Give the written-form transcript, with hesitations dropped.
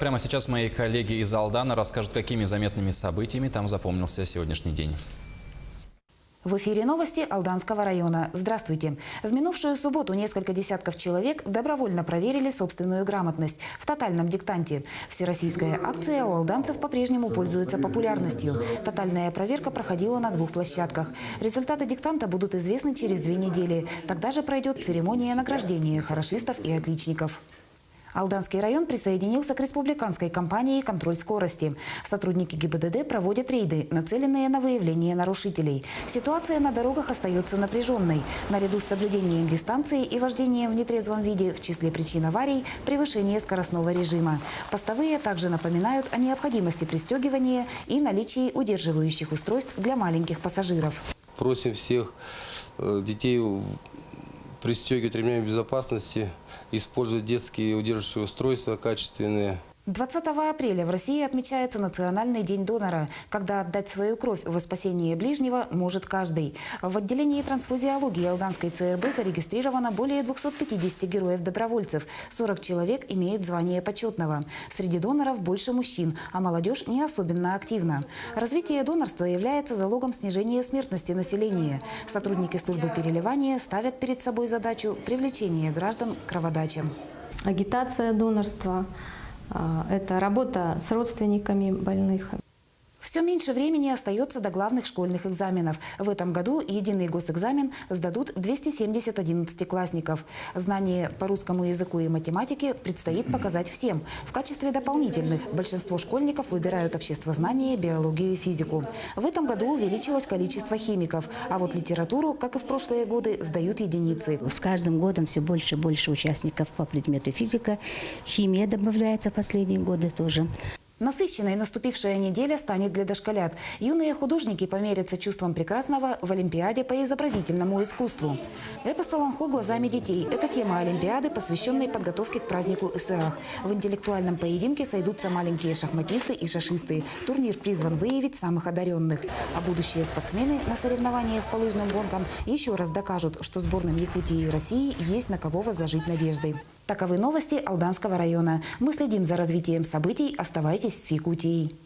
Прямо сейчас мои коллеги из Алдана расскажут, какими заметными событиями там запомнился сегодняшний день. В эфире новости Алданского района. Здравствуйте. В минувшую субботу несколько десятков человек добровольно проверили собственную грамотность в тотальном диктанте. Всероссийская акция у алданцев по-прежнему пользуется популярностью. Тотальная проверка проходила на 2 площадках. Результаты диктанта будут известны через 2 недели. Тогда же пройдет церемония награждения хорошистов и отличников. Алданский район присоединился к республиканской кампании «Контроль скорости». Сотрудники ГИБДД проводят рейды, нацеленные на выявление нарушителей. Ситуация на дорогах остается напряженной. Наряду с соблюдением дистанции и вождением в нетрезвом виде в числе причин аварий – превышение скоростного режима. Постовые также напоминают о необходимости пристегивания и наличии удерживающих устройств для маленьких пассажиров. Просим всех детей пристегивать ремнями безопасности, использовать детские удерживающие устройства качественные. 20 апреля в России отмечается Национальный день донора, когда отдать свою кровь во спасение ближнего может каждый. В отделении трансфузиологии Алданской ЦРБ зарегистрировано более 250 героев-добровольцев. 40 человек имеют звание почетного. Среди доноров больше мужчин, а молодежь не особенно активна. Развитие донорства является залогом снижения смертности населения. Сотрудники службы переливания ставят перед собой задачу привлечения граждан к кроводачам. Агитация донорства. Это работа с родственниками больных. Все меньше времени остается до главных школьных экзаменов. В этом году единый госэкзамен сдадут 270 11-классников. Знания по русскому языку и математике предстоит показать всем. В качестве дополнительных большинство школьников выбирают обществознание, биологию и физику. В этом году увеличилось количество химиков. А вот литературу, как и в прошлые годы, сдают единицы. С каждым годом все больше и больше участников по предмету физика. Химия добавляется в последние годы тоже. Насыщенной наступившая неделя станет для дошколят. Юные художники померятся чувством прекрасного в Олимпиаде по изобразительному искусству. Эпос «Солонхо глазами детей» – это тема Олимпиады, посвященной подготовке к празднику СААХ. В интеллектуальном поединке сойдутся маленькие шахматисты и шашисты. Турнир призван выявить самых одаренных. А будущие спортсмены на соревнованиях по лыжным гонкам еще раз докажут, что сборным Якутии и России есть на кого возложить надежды. Таковы новости Алданского района. Мы следим за развитием событий. Оставайтесь с Якутией.